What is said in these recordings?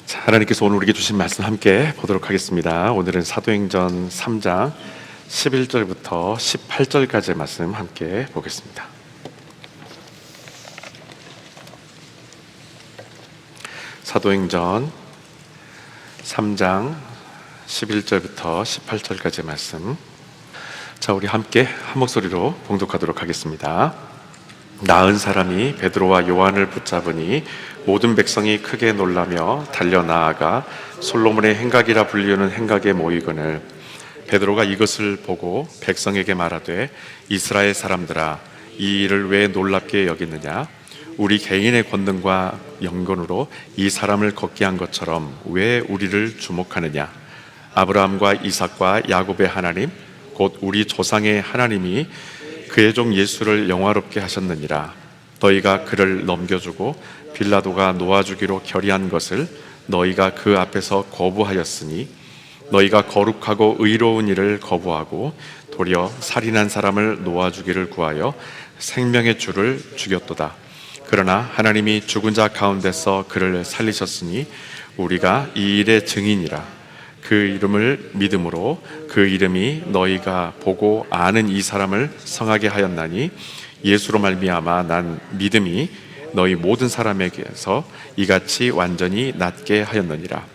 자, 하나님께서 오늘 우리에게 주신 말씀 함께 보도록 하겠습니다. 오늘은 사도행전 3장 11절부터 18절까지의 말씀 함께 보겠습니다. 사도행전 3장 11절부터 18절까지의 말씀. 자, 우리 함께 한 목소리로 봉독하도록 하겠습니다. 나은 사람이 베드로와 요한을 붙잡으니 모든 백성이 크게 놀라며 달려 나아가 솔로몬의 행각이라 불리우는 행각에 모이거늘 베드로가 이것을 보고 백성에게 말하되 이스라엘 사람들아, 이 일을 왜 놀랍게 여기느냐? 우리 개인의 권능과 영권으로 이 사람을 걷게 한 것처럼 왜 우리를 주목하느냐? 아브라함과 이삭과 야곱의 하나님 곧 우리 조상의 하나님이 그의 종 예수를 영화롭게 하셨느니라. 너희가 그를 넘겨주고 빌라도가 놓아주기로 결의한 것을 너희가 그 앞에서 거부하였으니 너희가 거룩하고 의로운 일을 거부하고 도리어 살인한 사람을 놓아주기를 구하여 생명의 주를 죽였도다. 그러나 하나님이 죽은 자 가운데서 그를 살리셨으니 우리가 이 일의 증인이라. 그 이름을 믿음으로 그 이름이 너희가 보고 아는 이 사람을 성하게 하였나니 예수로 말미암아 난 믿음이 너희 모든 사람에게서 이같이 완전히 낫게 하였느니라.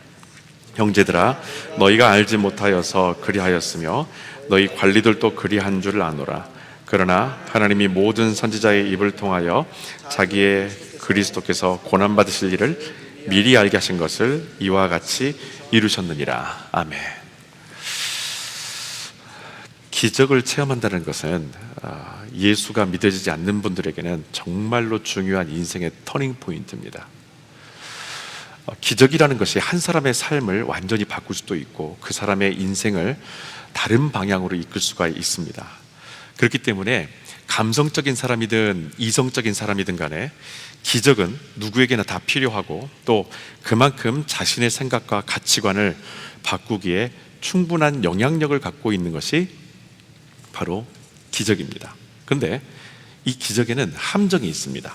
형제들아, 너희가 알지 못하여서 그리하였으며 너희 관리들도 그리한 줄 아노라. 그러나 하나님이 모든 선지자의 입을 통하여 자기의 그리스도께서 고난받으실 일을 미리 알게 하신 것을 이와 같이 이루셨느니라. 아멘. 기적을 체험한다는 것은 예수가 믿어지지 않는 분들에게는 정말로 중요한 인생의 터닝 포인트입니다. 기적이라는 것이 한 사람의 삶을 완전히 바꿀 수도 있고 그 사람의 인생을 다른 방향으로 이끌 수가 있습니다. 그렇기 때문에 감성적인 사람이든 이성적인 사람이든 간에 기적은 누구에게나 다 필요하고 또 그만큼 자신의 생각과 가치관을 바꾸기에 충분한 영향력을 갖고 있는 것이 바로 기적입니다. 그런데 이 기적에는 함정이 있습니다.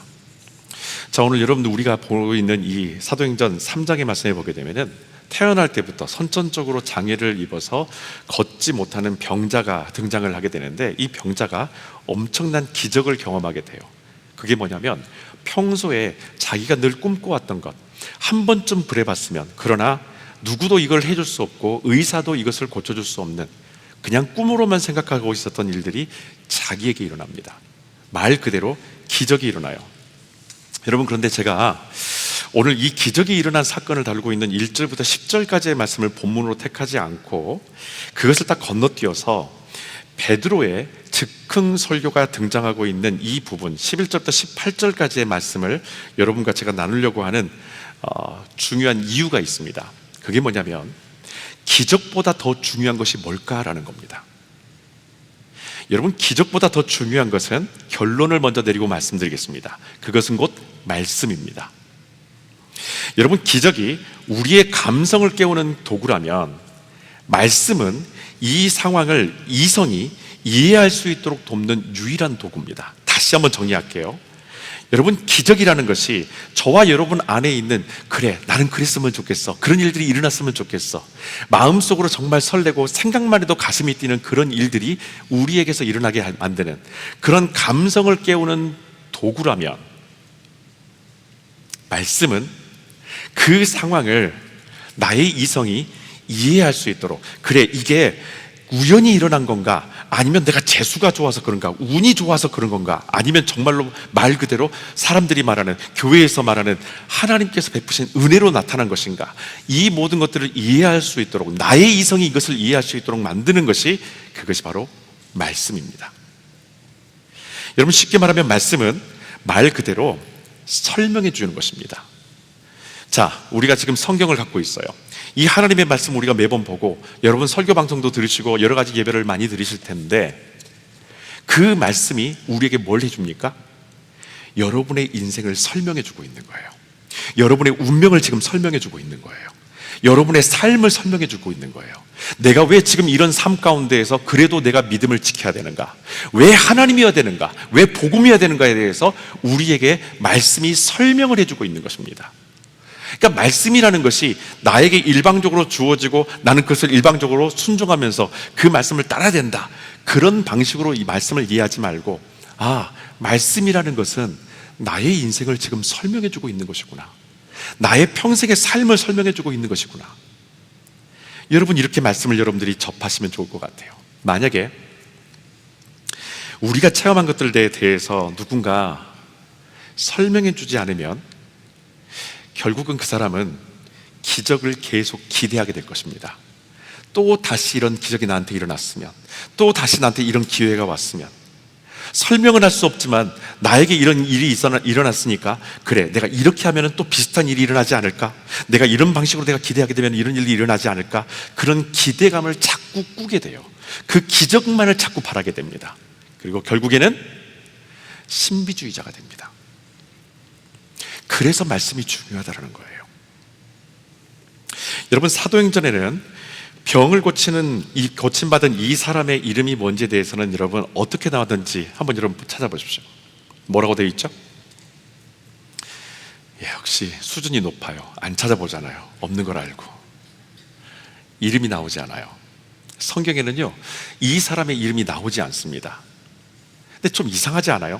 자, 오늘 여러분들 우리가 보고 있는 이 사도행전 3장의 말씀에 보게 되면은 태어날 때부터 선천적으로 장애를 입어서 걷지 못하는 병자가 등장을 하게 되는데 이 병자가 엄청난 기적을 경험하게 돼요. 그게 뭐냐면 평소에 자기가 늘 꿈꿔왔던 것 한 번쯤 그래봤으면, 그러나 누구도 이걸 해줄 수 없고 의사도 이것을 고쳐줄 수 없는 그냥 꿈으로만 생각하고 있었던 일들이 자기에게 일어납니다. 말 그대로 기적이 일어나요. 여러분, 그런데 제가 오늘 이 기적이 일어난 사건을 다루고 있는 1절부터 10절까지의 말씀을 본문으로 택하지 않고 그것을 딱 건너뛰어서 베드로의 즉흥 설교가 등장하고 있는 이 부분 11절부터 18절까지의 말씀을 여러분과 제가 나누려고 하는 중요한 이유가 있습니다. 그게 뭐냐면 기적보다 더 중요한 것이 뭘까라는 겁니다. 여러분, 기적보다 더 중요한 것은 결론을 먼저 내리고 말씀드리겠습니다. 그것은 곧 말씀입니다. 여러분, 기적이 우리의 감성을 깨우는 도구라면 말씀은 이 상황을 이성이 이해할 수 있도록 돕는 유일한 도구입니다. 다시 한번 정리할게요. 여러분, 기적이라는 것이 저와 여러분 안에 있는 그래, 나는 그랬으면 좋겠어, 그런 일들이 일어났으면 좋겠어, 마음속으로 정말 설레고 생각만 해도 가슴이 뛰는 그런 일들이 우리에게서 일어나게 만드는 그런 감성을 깨우는 도구라면 말씀은 그 상황을 나의 이성이 이해할 수 있도록, 그래, 이게 우연히 일어난 건가, 아니면 내가 재수가 좋아서 그런가, 운이 좋아서 그런 건가, 아니면 정말로 말 그대로 사람들이 말하는, 교회에서 말하는 하나님께서 베푸신 은혜로 나타난 것인가, 이 모든 것들을 이해할 수 있도록, 나의 이성이 이것을 이해할 수 있도록 만드는 것이, 그것이 바로 말씀입니다. 여러분, 쉽게 말하면 말씀은 말 그대로 설명해 주는 것입니다. 자, 우리가 지금 성경을 갖고 있어요. 이 하나님의 말씀 우리가 매번 보고 여러분 설교 방송도 들으시고 여러 가지 예배를 많이 들으실 텐데 그 말씀이 우리에게 뭘 해줍니까? 여러분의 인생을 설명해 주고 있는 거예요. 여러분의 운명을 지금 설명해 주고 있는 거예요. 여러분의 삶을 설명해 주고 있는 거예요. 내가 왜 지금 이런 삶 가운데에서 그래도 내가 믿음을 지켜야 되는가, 왜 하나님이어야 되는가, 왜 복음이어야 되는가에 대해서 우리에게 말씀이 설명을 해주고 있는 것입니다. 그러니까 말씀이라는 것이 나에게 일방적으로 주어지고 나는 그것을 일방적으로 순종하면서 그 말씀을 따라야 된다, 그런 방식으로 이 말씀을 이해하지 말고, 말씀이라는 것은 나의 인생을 지금 설명해 주고 있는 것이구나, 나의 평생의 삶을 설명해 주고 있는 것이구나. 여러분, 이렇게 말씀을 여러분들이 접하시면 좋을 것 같아요. 만약에 우리가 체험한 것들에 대해서 누군가 설명해 주지 않으면 결국은 그 사람은 기적을 계속 기대하게 될 것입니다. 또 다시 이런 기적이 나한테 일어났으면, 또 다시 나한테 이런 기회가 왔으면, 설명은 할 수 없지만 나에게 이런 일이 일어났으니까, 그래, 내가 이렇게 하면 또 비슷한 일이 일어나지 않을까, 내가 이런 방식으로 내가 기대하게 되면 이런 일이 일어나지 않을까, 그런 기대감을 자꾸 꾸게 돼요. 그 기적만을 자꾸 바라게 됩니다. 그리고 결국에는 신비주의자가 됩니다. 그래서 말씀이 중요하다는 거예요. 여러분, 사도행전에는 병을 고침받은 이 사람의 이름이 뭔지에 대해서는 여러분 어떻게 나왔는지 한번 여러분 찾아보십시오. 뭐라고 되어 있죠? 역시 수준이 높아요. 안 찾아보잖아요. 없는 걸 알고. 이름이 나오지 않아요. 성경에는요, 이 사람의 이름이 나오지 않습니다. 근데 좀 이상하지 않아요?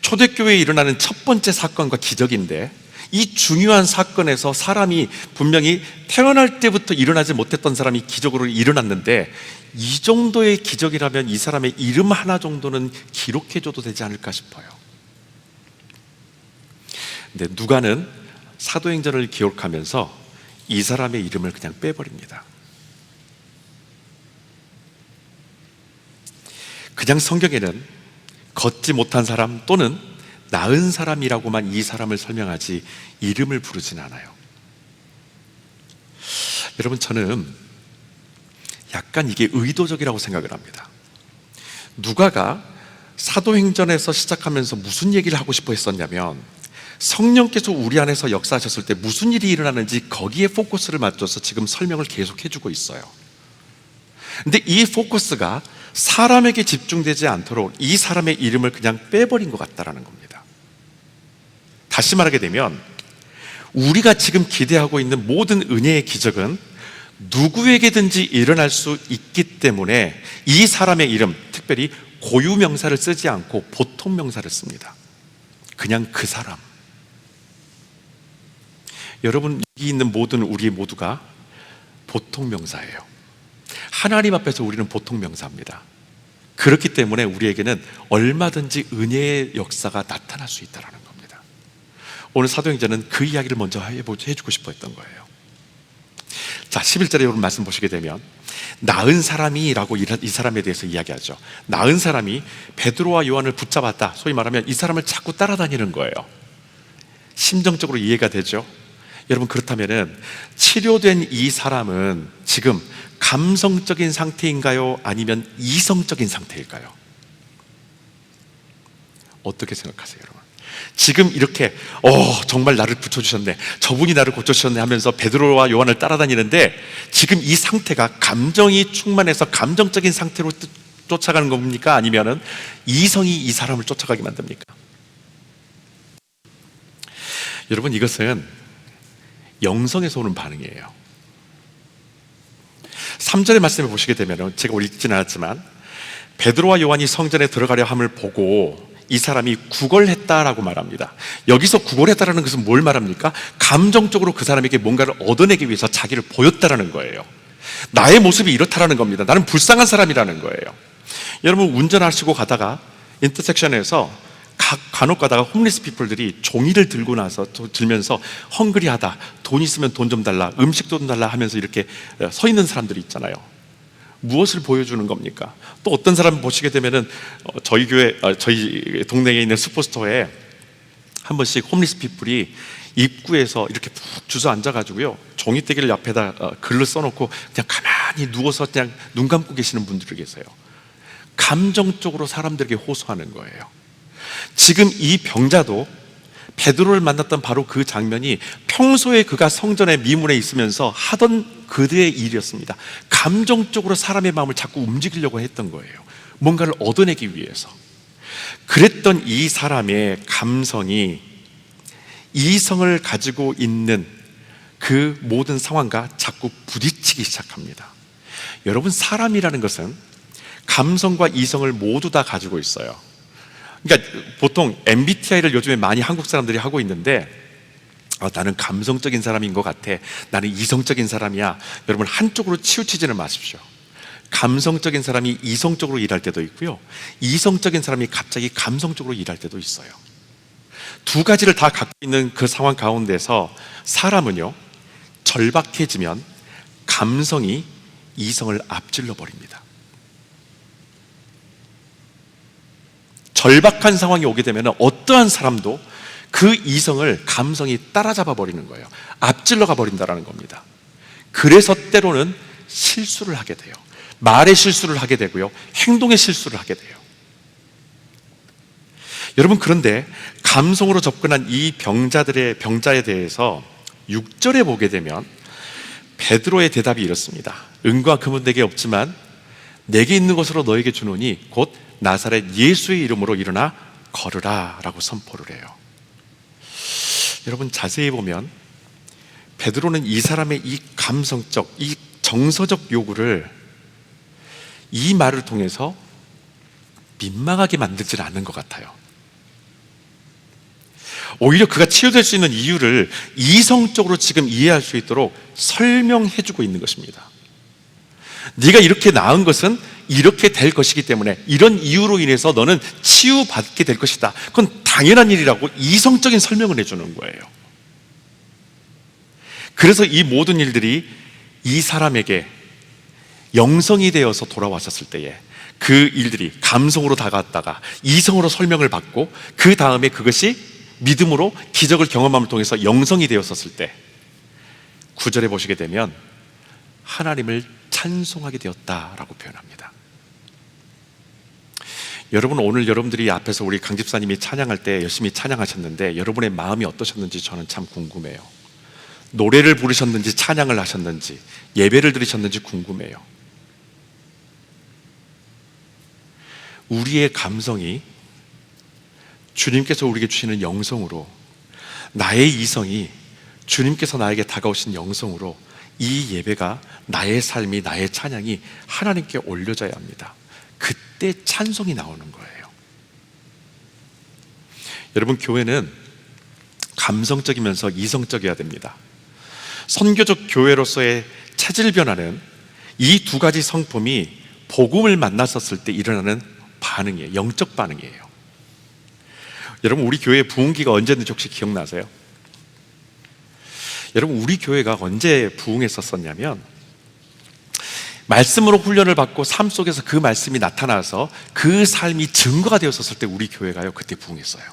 초대교회에 일어나는 첫 번째 사건과 기적인데, 이 중요한 사건에서 사람이 분명히 태어날 때부터 일어나지 못했던 사람이 기적으로 일어났는데, 이 정도의 기적이라면 이 사람의 이름 하나 정도는 기록해줘도 되지 않을까 싶어요. 근데 누가는 사도행전을 기록하면서 이 사람의 이름을 그냥 빼버립니다. 그냥 성경에는 걷지 못한 사람 또는 나은 사람이라고만 이 사람을 설명하지 이름을 부르진 않아요. 여러분, 저는 약간 이게 의도적이라고 생각을 합니다. 누가가 사도행전에서 시작하면서 무슨 얘기를 하고 싶어 했었냐면, 성령께서 우리 안에서 역사하셨을 때 무슨 일이 일어나는지 거기에 포커스를 맞춰서 지금 설명을 계속 해주고 있어요. 근데 이 포커스가 사람에게 집중되지 않도록 이 사람의 이름을 그냥 빼버린 것 같다라는 겁니다. 다시 말하게 되면, 우리가 지금 기대하고 있는 모든 은혜의 기적은 누구에게든지 일어날 수 있기 때문에 이 사람의 이름, 특별히 고유명사를 쓰지 않고 보통명사를 씁니다. 그냥 그 사람. 여러분, 여기 있는 모든 우리 모두가 보통명사예요. 하나님 앞에서 우리는 보통명사입니다. 그렇기 때문에 우리에게는 얼마든지 은혜의 역사가 나타날 수 있다는 겁니다. 오늘 사도행전은 그 이야기를 먼저 해주고 싶어 했던 거예요. 자, 11절에 여러분 말씀 보시게 되면, 나은 사람이라고 이 사람에 대해서 이야기하죠. 나은 사람이 베드로와 요한을 붙잡았다. 소위 말하면 이 사람을 자꾸 따라다니는 거예요. 심정적으로 이해가 되죠? 여러분, 그렇다면은 치료된 이 사람은 지금 감성적인 상태인가요? 아니면 이성적인 상태일까요? 어떻게 생각하세요, 여러분? 지금 이렇게 정말 나를 붙여주셨네, 저분이 나를 고쳐주셨네 하면서 베드로와 요한을 따라다니는데, 지금 이 상태가 감정이 충만해서 감정적인 상태로 쫓아가는 겁니까? 아니면은 이성이 이 사람을 쫓아가게 만듭니까? 여러분, 이것은 영성에서 오는 반응이에요. 3절의 말씀을 보시게 되면, 제가 읽지는 않았지만 베드로와 요한이 성전에 들어가려 함을 보고 이 사람이 구걸했다라고 말합니다. 여기서 구걸했다라는 것은 뭘 말합니까? 감정적으로 그 사람에게 뭔가를 얻어내기 위해서 자기를 보였다라는 거예요. 나의 모습이 이렇다라는 겁니다. 나는 불쌍한 사람이라는 거예요. 여러분, 운전하시고 가다가 인터섹션에서 간혹 가다가 홈리스 피플들이 종이를 들면서 헝그리하다, 돈 있으면 돈 좀 달라, 음식 좀 달라 하면서 이렇게 서 있는 사람들이 있잖아요. 무엇을 보여주는 겁니까? 또 어떤 사람 보시게 되면은 저희 동네에 있는 슈퍼스토어에 한 번씩 홈리스 피플이 입구에서 이렇게 푹 주저앉아가지고요, 종이떼기를 옆에다 글을 써놓고 그냥 가만히 누워서 그냥 눈 감고 계시는 분들이 계세요. 감정적으로 사람들에게 호소하는 거예요. 지금 이 병자도 베드로를 만났던 바로 그 장면이 평소에 그가 성전의 미문에 있으면서 하던 그들의 일이었습니다. 감정적으로 사람의 마음을 자꾸 움직이려고 했던 거예요. 뭔가를 얻어내기 위해서. 그랬던 이 사람의 감성이 이성을 가지고 있는 그 모든 상황과 자꾸 부딪히기 시작합니다. 여러분, 사람이라는 것은 감성과 이성을 모두 다 가지고 있어요. 그러니까 보통 MBTI를 요즘에 많이 한국 사람들이 하고 있는데, 나는 감성적인 사람인 것 같아, 나는 이성적인 사람이야. 여러분, 한쪽으로 치우치지는 마십시오. 감성적인 사람이 이성적으로 일할 때도 있고요, 이성적인 사람이 갑자기 감성적으로 일할 때도 있어요. 두 가지를 다 갖고 있는 그 상황 가운데서 사람은요, 절박해지면 감성이 이성을 앞질러 버립니다. 절박한 상황이 오게 되면 어떠한 사람도 그 이성을 감성이 따라잡아 버리는 거예요. 앞질러 가 버린다는 겁니다. 그래서 때로는 실수를 하게 돼요. 말의 실수를 하게 되고요, 행동의 실수를 하게 돼요. 여러분, 그런데 감성으로 접근한 이 병자에 대해서 6절에 보게 되면 베드로의 대답이 이렇습니다. 은과 금은 내게 없지만 내게 있는 것으로 너에게 주노니 곧 나사렛 예수의 이름으로 일어나 걸으라 라고 선포를 해요. 여러분, 자세히 보면 베드로는 이 사람의 이 감성적, 이 정서적 요구를 이 말을 통해서 민망하게 만들지는 않는 것 같아요. 오히려 그가 치유될 수 있는 이유를 이성적으로 지금 이해할 수 있도록 설명해주고 있는 것입니다. 네가 이렇게 나은 것은 이렇게 될 것이기 때문에, 이런 이유로 인해서 너는 치유받게 될 것이다, 그건 당연한 일이라고 이성적인 설명을 해주는 거예요. 그래서 이 모든 일들이 이 사람에게 영성이 되어서 돌아왔었을 때에 그 일들이 감성으로 다가왔다가 이성으로 설명을 받고, 그 다음에 그것이 믿음으로 기적을 경험함을 통해서 영성이 되었었을 때 9절에 보시게 되면 하나님을 찬송하게 되었다라고 표현합니다. 여러분, 오늘 여러분들이 앞에서 우리 강 집사님이 찬양할 때 열심히 찬양하셨는데 여러분의 마음이 어떠셨는지 저는 참 궁금해요. 노래를 부르셨는지 찬양을 하셨는지 예배를 드리셨는지 궁금해요. 우리의 감성이 주님께서 우리에게 주시는 영성으로, 나의 이성이 주님께서 나에게 다가오신 영성으로 이 예배가, 나의 삶이, 나의 찬양이 하나님께 올려져야 합니다. 그때 찬송이 나오는 거예요. 여러분, 교회는 감성적이면서 이성적이어야 됩니다. 선교적 교회로서의 체질 변화는 이 두 가지 성품이 복음을 만났었을 때 일어나는 반응이에요. 영적 반응이에요. 여러분, 우리 교회 부흥기가 언제인지 혹시 기억나세요? 여러분, 우리 교회가 언제 부흥했었냐면, 말씀으로 훈련을 받고 삶 속에서 그 말씀이 나타나서 그 삶이 증거가 되었었을 때 우리 교회가요, 그때 부흥했어요.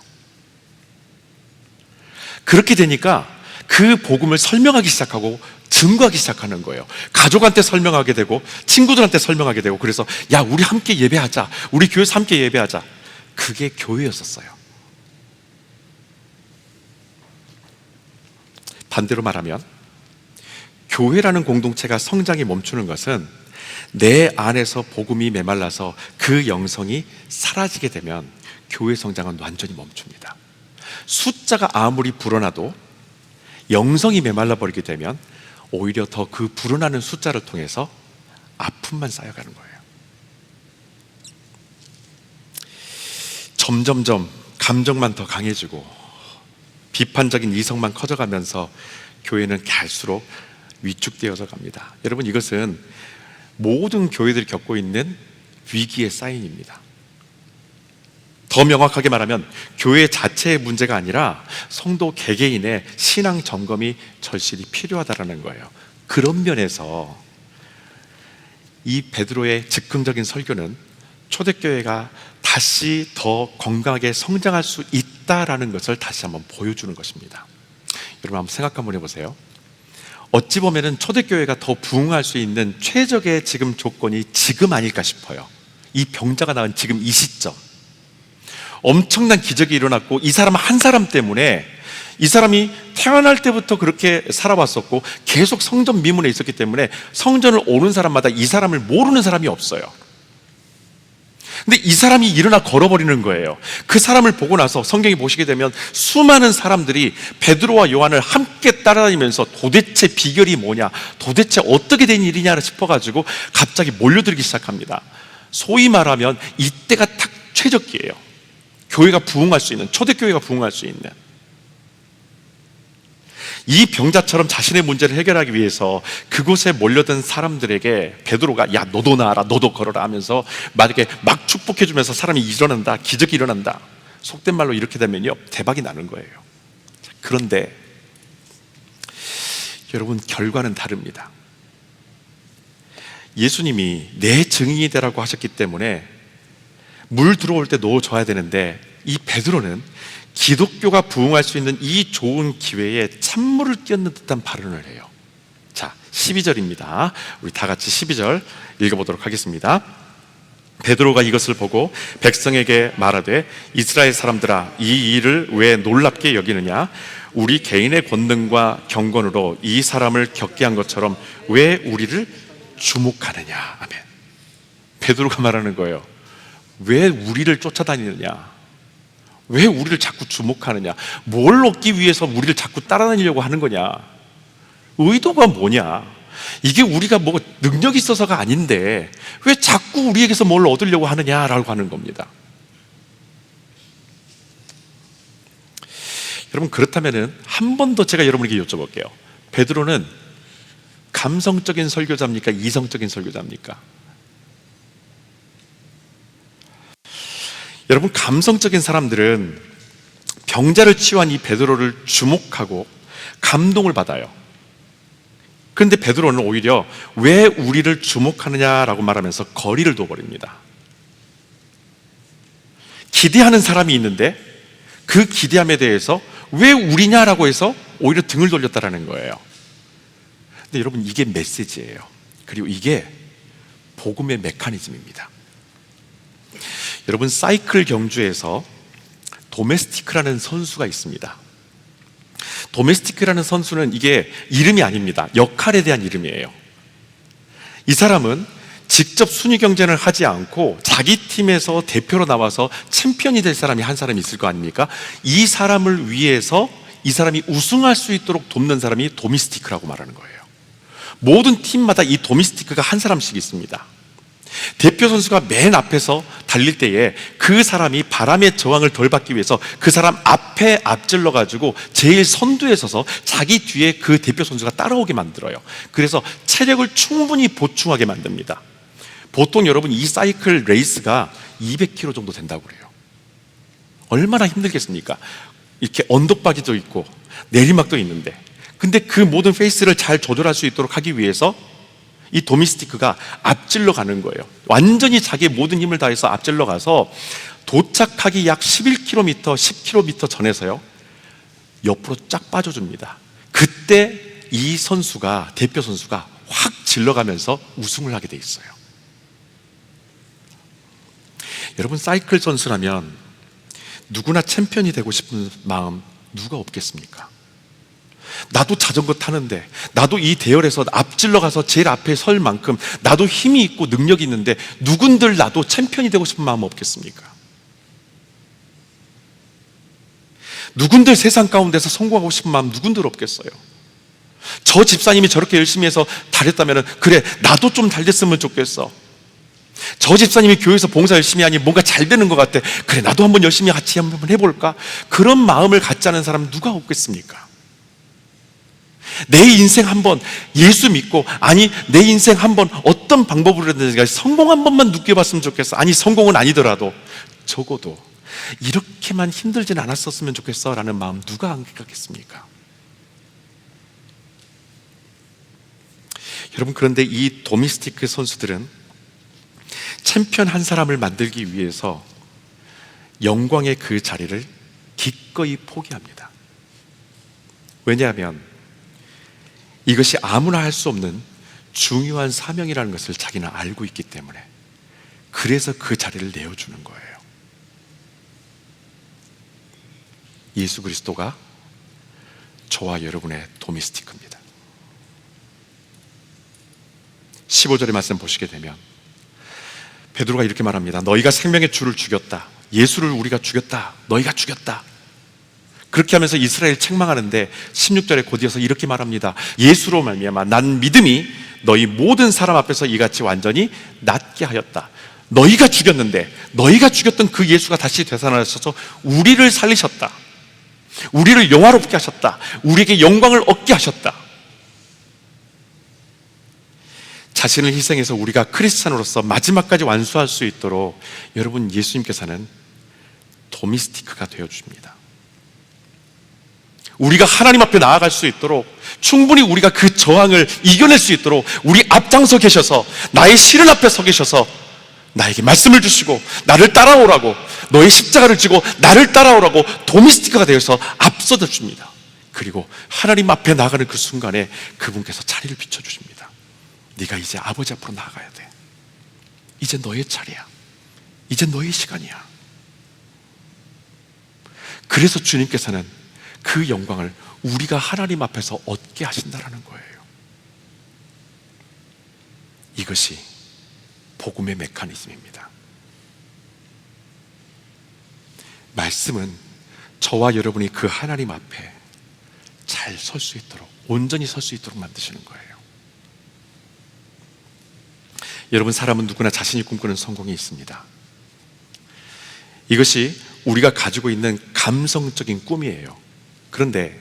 그렇게 되니까 그 복음을 설명하기 시작하고 증거하기 시작하는 거예요. 가족한테 설명하게 되고 친구들한테 설명하게 되고, 그래서 야, 우리 함께 예배하자, 우리 교회에서 함께 예배하자. 그게 교회였었어요. 반대로 말하면 교회라는 공동체가 성장이 멈추는 것은 내 안에서 복음이 메말라서 그 영성이 사라지게 되면 교회 성장은 완전히 멈춥니다. 숫자가 아무리 불어나도 영성이 메말라 버리게 되면 오히려 더 그 불어나는 숫자를 통해서 아픔만 쌓여가는 거예요. 점점점 감정만 더 강해지고 비판적인 이성만 커져가면서 교회는 갈수록 위축되어서 갑니다. 여러분, 이것은 모든 교회들이 겪고 있는 위기의 사인입니다. 더 명확하게 말하면 교회 자체의 문제가 아니라 성도 개개인의 신앙 점검이 절실히 필요하다는 거예요. 그런 면에서 이 베드로의 즉흥적인 설교는 초대교회가 다시 더 건강하게 성장할 수 있다라는 것을 다시 한번 보여주는 것입니다. 여러분, 한번 생각 한번 해보세요. 어찌 보면은 초대교회가 더 부흥할 수 있는 최적의 지금 조건이 지금 아닐까 싶어요. 이 병자가 나은 지금 이 시점, 엄청난 기적이 일어났고, 이 사람 한 사람 때문에, 이 사람이 태어날 때부터 그렇게 살아왔었고 계속 성전 미문에 있었기 때문에 성전을 오는 사람마다 이 사람을 모르는 사람이 없어요. 근데 이 사람이 일어나 걸어버리는 거예요. 그 사람을 보고 나서 성경에 보시게 되면 수많은 사람들이 베드로와 요한을 함께 따라다니면서 도대체 비결이 뭐냐, 도대체 어떻게 된 일이냐 싶어가지고 갑자기 몰려들기 시작합니다. 소위 말하면 이때가 딱 최적기예요. 교회가 부흥할 수 있는, 초대교회가 부흥할 수 있는. 이 병자처럼 자신의 문제를 해결하기 위해서 그곳에 몰려든 사람들에게 베드로가 야 너도 나아라, 너도 걸어라 하면서 막 축복해주면서 사람이 일어난다, 기적이 일어난다. 속된 말로 이렇게 되면요 대박이 나는 거예요. 그런데 여러분, 결과는 다릅니다. 예수님이 내 증인이 되라고 하셨기 때문에 물 들어올 때 넣어줘야 되는데, 이 베드로는 기독교가 부흥할 수 있는 이 좋은 기회에 찬물을 끼얹는 듯한 발언을 해요. 자, 12절입니다. 우리 다 같이 12절 읽어보도록 하겠습니다. 베드로가 이것을 보고 백성에게 말하되 이스라엘 사람들아, 이 일을 왜 놀랍게 여기느냐? 우리 개인의 권능과 경건으로 이 사람을 겪게 한 것처럼 왜 우리를 주목하느냐? 아멘. 베드로가 말하는 거예요. 왜 우리를 쫓아다니느냐? 왜 우리를 자꾸 주목하느냐? 뭘 얻기 위해서 우리를 자꾸 따라다니려고 하는 거냐? 의도가 뭐냐? 이게 우리가 뭐 능력이 있어서가 아닌데 왜 자꾸 우리에게서 뭘 얻으려고 하느냐라고 하는 겁니다. 여러분, 그렇다면은 한 번 더 제가 여러분에게 여쭤볼게요. 베드로는 감성적인 설교자입니까? 이성적인 설교자입니까? 여러분, 감성적인 사람들은 병자를 치유한 이 베드로를 주목하고 감동을 받아요. 그런데 베드로는 오히려 왜 우리를 주목하느냐라고 말하면서 거리를 둬버립니다. 기대하는 사람이 있는데 그 기대함에 대해서 왜 우리냐라고 해서 오히려 등을 돌렸다라는 거예요. 근데 여러분, 이게 메시지예요. 그리고 이게 복음의 메커니즘입니다. 여러분, 사이클 경주에서 도메스티크라는 선수가 있습니다. 도메스티크라는 선수는 이게 이름이 아닙니다. 역할에 대한 이름이에요. 이 사람은 직접 순위 경쟁을 하지 않고 자기 팀에서 대표로 나와서 챔피언이 될 사람이 한 사람이 있을 거 아닙니까? 이 사람을 위해서 이 사람이 우승할 수 있도록 돕는 사람이 도미스티크라고 말하는 거예요. 모든 팀마다 이 도미스티크가 한 사람씩 있습니다. 대표 선수가 맨 앞에서 달릴 때에 그 사람이 바람의 저항을 덜 받기 위해서 그 사람 앞에 앞질러 가지고 제일 선두에 서서 자기 뒤에 그 대표 선수가 따라오게 만들어요. 그래서 체력을 충분히 보충하게 만듭니다. 보통 여러분, 이 사이클 레이스가 200km 정도 된다고 그래요. 얼마나 힘들겠습니까? 이렇게 언덕바지도 있고 내리막도 있는데, 근데 그 모든 페이스를 잘 조절할 수 있도록 하기 위해서 이 도미스티크가 앞질러 가는 거예요. 완전히 자기의 모든 힘을 다해서 앞질러 가서 도착하기 약 11km, 10km 전에서요 옆으로 쫙 빠져줍니다. 그때 이 선수가, 대표 선수가 확 질러가면서 우승을 하게 돼 있어요. 여러분, 사이클 선수라면 누구나 챔피언이 되고 싶은 마음 누가 없겠습니까? 나도 자전거 타는데, 나도 이 대열에서 앞질러 가서 제일 앞에 설 만큼 나도 힘이 있고 능력이 있는데 누군들 나도 챔피언이 되고 싶은 마음 없겠습니까? 누군들 세상 가운데서 성공하고 싶은 마음 누군들 없겠어요? 저 집사님이 저렇게 열심히 해서 잘했다면 그래, 나도 좀 잘 됐으면 좋겠어. 저 집사님이 교회에서 봉사 열심히 하니 뭔가 잘 되는 것 같아. 그래, 나도 한번 열심히 같이 한번 해볼까? 그런 마음을 갖지 않은 사람 누가 없겠습니까? 내 인생 한번 예수 믿고, 아니 내 인생 한번 어떤 방법으로든지 성공 한 번만 느껴봤으면 좋겠어. 아니 성공은 아니더라도 적어도 이렇게만 힘들진 않았었으면 좋겠어 라는 마음 누가 안 갖겠습니까? 여러분, 그런데 이 도미스티크 선수들은 챔피언 한 사람을 만들기 위해서 영광의 그 자리를 기꺼이 포기합니다. 왜냐하면 이것이 아무나 할 수 없는 중요한 사명이라는 것을 자기는 알고 있기 때문에, 그래서 그 자리를 내어주는 거예요. 예수 그리스도가 저와 여러분의 도미스티크입니다. 15절의 말씀 보시게 되면 베드로가 이렇게 말합니다. 너희가 생명의 주를 죽였다. 예수를 우리가 죽였다. 너희가 죽였다. 그렇게 하면서 이스라엘 책망하는데 16절에 곧이어서 이렇게 말합니다. 예수로 말미암아 난 믿음이 너희 모든 사람 앞에서 이같이 완전히 낫게 하였다. 너희가 죽였는데 너희가 죽였던 그 예수가 다시 되살아나셔서 우리를 살리셨다. 우리를 영화롭게 하셨다. 우리에게 영광을 얻게 하셨다. 자신을 희생해서 우리가 크리스찬으로서 마지막까지 완수할 수 있도록 여러분, 예수님께서는 도미스티크가 되어주십니다. 우리가 하나님 앞에 나아갈 수 있도록, 충분히 우리가 그 저항을 이겨낼 수 있도록 우리 앞장서 계셔서, 나의 시련 앞에 서 계셔서 나에게 말씀을 주시고 나를 따라오라고, 너의 십자가를 지고 나를 따라오라고 도미스티크가 되어서 앞서다 줍니다. 그리고 하나님 앞에 나가는 그 순간에 그분께서 자리를 비춰주십니다. 네가 이제 아버지 앞으로 나아가야 돼. 이제 너의 차례야. 이제 너의 시간이야. 그래서 주님께서는 그 영광을 우리가 하나님 앞에서 얻게 하신다라는 거예요. 이것이 복음의 메커니즘입니다. 말씀은 저와 여러분이 그 하나님 앞에 잘 설 수 있도록, 온전히 설 수 있도록 만드시는 거예요. 여러분, 사람은 누구나 자신이 꿈꾸는 성공이 있습니다. 이것이 우리가 가지고 있는 감성적인 꿈이에요. 그런데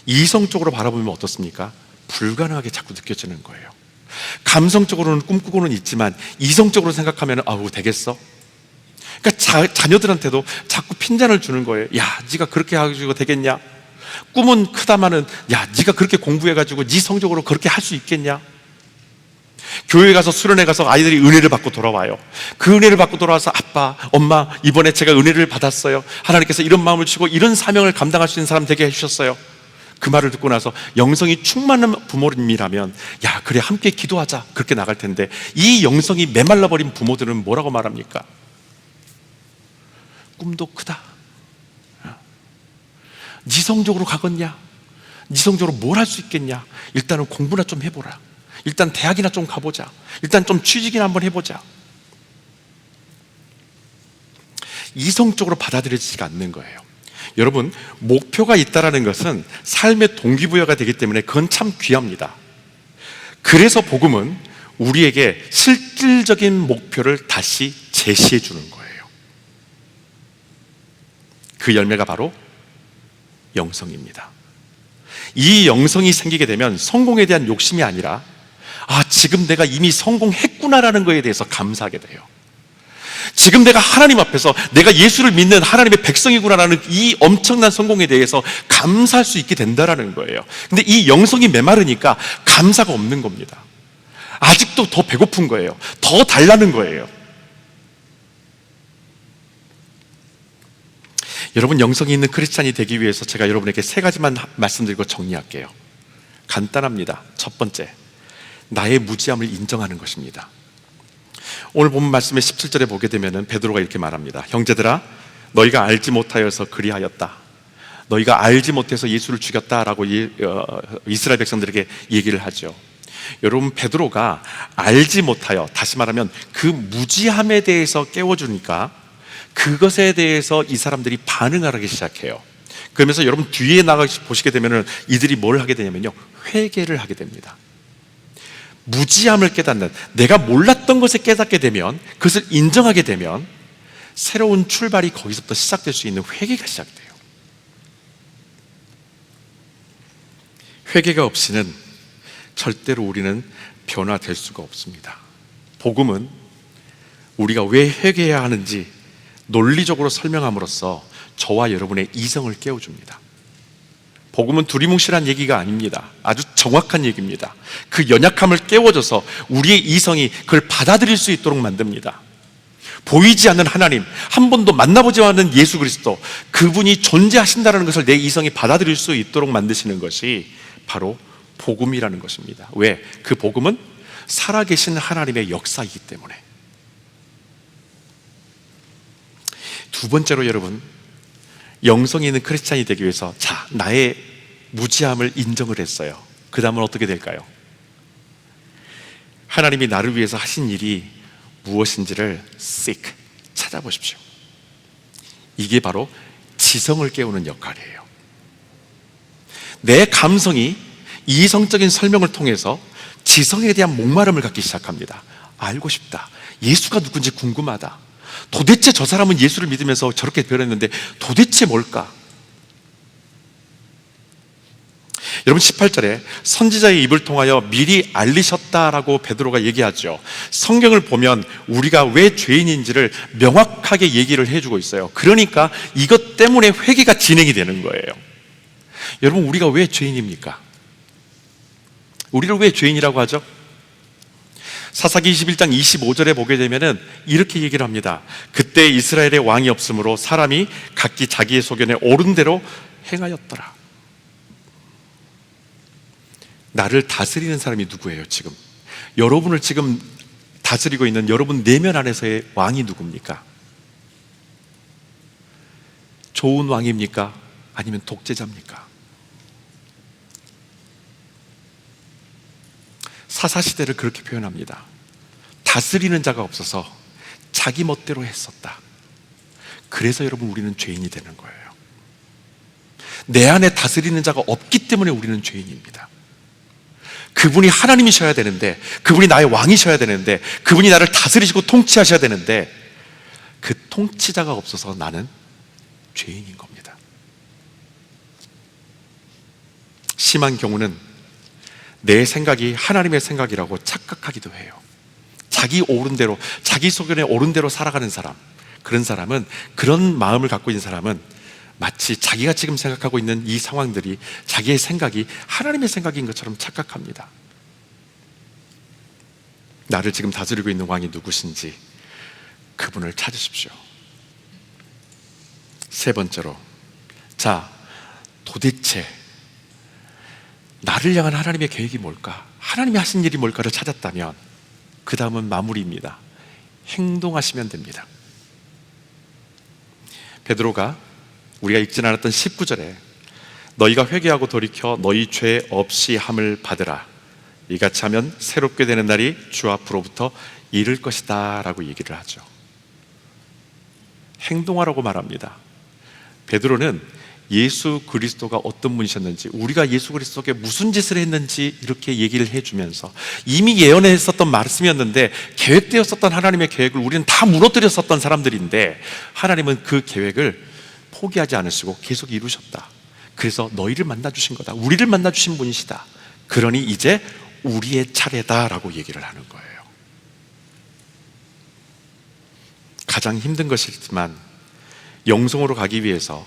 이성적으로 바라보면 어떻습니까? 불가능하게 자꾸 느껴지는 거예요. 감성적으로는 꿈꾸고는 있지만 이성적으로 생각하면 아우 되겠어? 그러니까 자녀들한테도 자꾸 핀잔을 주는 거예요. 야, 네가 그렇게 해가지고 되겠냐? 꿈은 크다마는 야, 네가 그렇게 공부해가지고 네 성적으로 그렇게 할 수 있겠냐? 교회 가서 수련회 가서 아이들이 은혜를 받고 돌아와요. 그 은혜를 받고 돌아와서 아빠, 엄마, 이번에 제가 은혜를 받았어요. 하나님께서 이런 마음을 주고 이런 사명을 감당할 수 있는 사람 되게 해주셨어요. 그 말을 듣고 나서 영성이 충만한 부모님이라면 야, 그래, 함께 기도하자, 그렇게 나갈 텐데, 이 영성이 메말라버린 부모들은 뭐라고 말합니까? 꿈도 크다. 네 성적으로 가겠냐? 네 성적으로 뭘 할 수 있겠냐? 일단은 공부나 좀 해보라. 일단 대학이나 좀 가보자. 일단 좀 취직이나 한번 해보자. 이성적으로 받아들여지지가 않는 거예요. 여러분, 목표가 있다는 것은 삶의 동기부여가 되기 때문에 그건 참 귀합니다. 그래서 복음은 우리에게 실질적인 목표를 다시 제시해 주는 거예요. 그 열매가 바로 영성입니다. 이 영성이 생기게 되면 성공에 대한 욕심이 아니라, 아, 지금 내가 이미 성공했구나라는 것에 대해서 감사하게 돼요. 지금 내가 하나님 앞에서 내가 예수를 믿는 하나님의 백성이구나라는 이 엄청난 성공에 대해서 감사할 수 있게 된다라는 거예요. 근데 이 영성이 메마르니까 감사가 없는 겁니다. 아직도 더 배고픈 거예요. 더 달라는 거예요. 여러분, 영성이 있는 크리스찬이 되기 위해서 제가 여러분에게 세 가지만 말씀드리고 정리할게요. 간단합니다. 첫 번째, 나의 무지함을 인정하는 것입니다. 오늘 본문 말씀의 17절에 보게 되면 베드로가 이렇게 말합니다. 형제들아, 너희가 알지 못하여서 그리하였다. 너희가 알지 못해서 예수를 죽였다라고 이스라엘 백성들에게 얘기를 하죠. 여러분, 베드로가 알지 못하여, 다시 말하면 그 무지함에 대해서 깨워주니까 그것에 대해서 이 사람들이 반응을 하기 시작해요. 그러면서 여러분 뒤에 나가서 보시게 되면 이들이 뭘 하게 되냐면요, 회개를 하게 됩니다. 무지함을 깨닫는, 내가 몰랐던 것을 깨닫게 되면, 그것을 인정하게 되면 새로운 출발이 거기서부터 시작될 수 있는 회개가 시작돼요. 회개가 없이는 절대로 우리는 변화될 수가 없습니다. 복음은 우리가 왜 회개해야 하는지 논리적으로 설명함으로써 저와 여러분의 이성을 깨워줍니다. 복음은 두리뭉실한 얘기가 아닙니다. 아주 정확한 얘기입니다. 그 연약함을 깨워줘서 우리의 이성이 그걸 받아들일 수 있도록 만듭니다. 보이지 않는 하나님, 한 번도 만나보지 않은 예수 그리스도, 그분이 존재하신다는 것을 내 이성이 받아들일 수 있도록 만드시는 것이 바로 복음이라는 것입니다. 왜? 그 복음은 살아계신 하나님의 역사이기 때문에. 두 번째로 여러분, 영성이 있는 크리스찬이 되기 위해서, 자, 나의 무지함을 인정을 했어요. 그 다음은 어떻게 될까요? 하나님이 나를 위해서 하신 일이 무엇인지를 seek, 찾아보십시오. 이게 바로 지성을 깨우는 역할이에요. 내 감성이 이성적인 설명을 통해서 지성에 대한 목마름을 갖기 시작합니다. 알고 싶다. 예수가 누군지 궁금하다. 도대체 저 사람은 예수를 믿으면서 저렇게 변했는데 도대체 뭘까? 여러분 18절에 선지자의 입을 통하여 미리 알리셨다라고 베드로가 얘기하죠. 성경을 보면 우리가 왜 죄인인지를 명확하게 얘기를 해주고 있어요. 그러니까 이것 때문에 회개가 진행이 되는 거예요. 여러분, 우리가 왜 죄인입니까? 우리를 왜 죄인이라고 하죠? 사사기 21장 25절에 보게 되면은 이렇게 얘기를 합니다. 그때 이스라엘의 왕이 없으므로 사람이 각기 자기의 소견에 옳은 대로 행하였더라. 나를 다스리는 사람이 누구예요? 지금 여러분을 지금 다스리고 있는 여러분 내면 안에서의 왕이 누굽니까? 좋은 왕입니까? 아니면 독재자입니까? 사사시대를 그렇게 표현합니다. 다스리는 자가 없어서 자기 멋대로 했었다. 그래서 여러분, 우리는 죄인이 되는 거예요. 내 안에 다스리는 자가 없기 때문에 우리는 죄인입니다. 그분이 하나님이셔야 되는데, 그분이 나의 왕이셔야 되는데, 그분이 나를 다스리시고 통치하셔야 되는데, 그 통치자가 없어서 나는 죄인인 겁니다. 심한 경우는 내 생각이 하나님의 생각이라고 착각하기도 해요. 자기 옳은 대로, 자기 소견에 옳은 대로 살아가는 사람, 그런 사람은, 그런 마음을 갖고 있는 사람은 마치 자기가 지금 생각하고 있는 이 상황들이 자기의 생각이 하나님의 생각인 것처럼 착각합니다. 나를 지금 다스리고 있는 왕이 누구신지 그분을 찾으십시오. 세 번째로, 자, 도대체 나를 향한 하나님의 계획이 뭘까? 하나님이 하신 일이 뭘까를 찾았다면 그 다음은 마무리입니다. 행동하시면 됩니다. 베드로가 우리가 읽지 않았던 19절에 너희가 회개하고 돌이켜 너희 죄 없이 함을 받으라. 이같이 하면 새롭게 되는 날이 주 앞으로부터 이를 것이다 라고 얘기를 하죠. 행동하라고 말합니다. 베드로는 예수 그리스도가 어떤 분이셨는지, 우리가 예수 그리스도께 무슨 짓을 했는지 이렇게 얘기를 해주면서, 이미 예언했었던 말씀이었는데 계획되었었던 하나님의 계획을 우리는 다 무너뜨렸었던 사람들인데 하나님은 그 계획을 포기하지 않으시고 계속 이루셨다. 그래서 너희를 만나주신 거다. 우리를 만나주신 분이시다. 그러니 이제 우리의 차례다라고 얘기를 하는 거예요. 가장 힘든 것이지만 영성으로 가기 위해서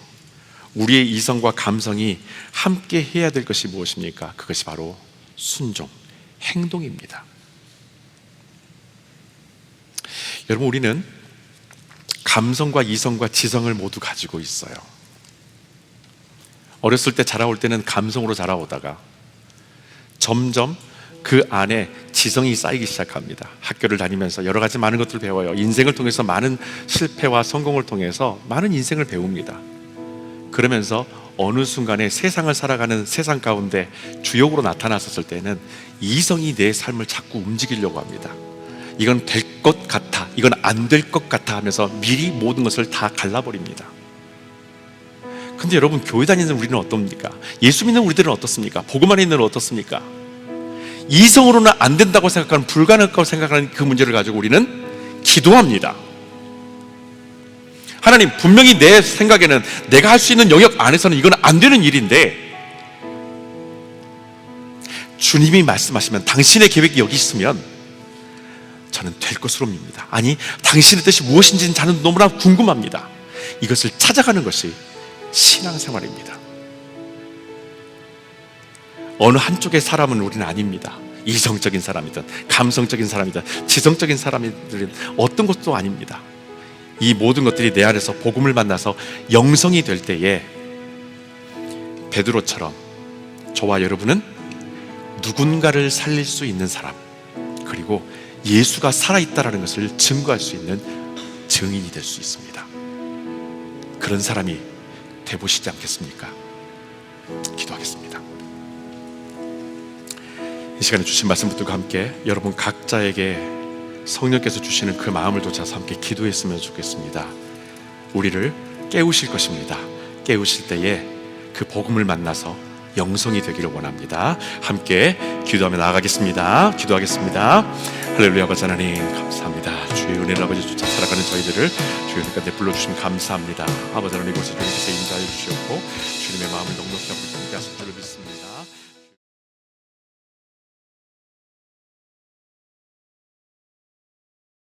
우리의 이성과 감성이 함께 해야 될 것이 무엇입니까? 그것이 바로 순종, 행동입니다. 여러분, 우리는 감성과 이성과 지성을 모두 가지고 있어요. 어렸을 때 자라올 때는 감성으로 자라오다가 점점 그 안에 지성이 쌓이기 시작합니다. 학교를 다니면서 여러 가지 많은 것들을 배워요. 인생을 통해서 많은 실패와 성공을 통해서 많은 인생을 배웁니다. 그러면서 어느 순간에 세상을 살아가는 세상 가운데 주역으로 나타났었을 때는 이성이 내 삶을 자꾸 움직이려고 합니다. 이건 될 것 같아, 이건 안 될 것 같아 하면서 미리 모든 것을 다 갈라버립니다. 근데 여러분, 교회 다니는 우리는 어떻습니까? 예수 믿는 우리들은 어떻습니까? 복음 안에 있는 어떻습니까? 이성으로는 안 된다고 생각하는, 불가능하다고 생각하는 그 문제를 가지고 우리는 기도합니다. 하나님, 분명히 내 생각에는 내가 할 수 있는 영역 안에서는 이건 안 되는 일인데 주님이 말씀하시면, 당신의 계획이 여기 있으면 저는 될 것으로 믿습니다. 아니, 당신의 뜻이 무엇인지는 저는 너무나 궁금합니다. 이것을 찾아가는 것이 신앙생활입니다. 어느 한쪽의 사람은 우리는 아닙니다. 이성적인 사람이든 감성적인 사람이든 지성적인 사람이든 어떤 것도 아닙니다. 이 모든 것들이 내 안에서 복음을 만나서 영성이 될 때에 베드로처럼 저와 여러분은 누군가를 살릴 수 있는 사람, 그리고 예수가 살아있다는 것을 증거할 수 있는 증인이 될 수 있습니다. 그런 사람이 되보시지 않겠습니까? 기도하겠습니다. 이 시간에 주신 말씀 붙들고 함께 여러분 각자에게 성령께서 주시는 그 마음을 쫓아서 함께 기도했으면 좋겠습니다. 우리를 깨우실 것입니다. 깨우실 때에 그 복음을 만나서 영성이 되기를 원합니다. 함께 기도하며 나아가겠습니다. 기도하겠습니다. 할렐루야. 아버지 하나님 감사합니다. 주의 은혜를 아버지 쫓아 살아가는 저희들을 주의 은혜 가운데 불러주시면 감사합니다. 아버지 하나님 이곳에 주님께서 인자하여 주시옵고 주님의 마음을 넉넉히 함께 하실 줄을 믿습니다.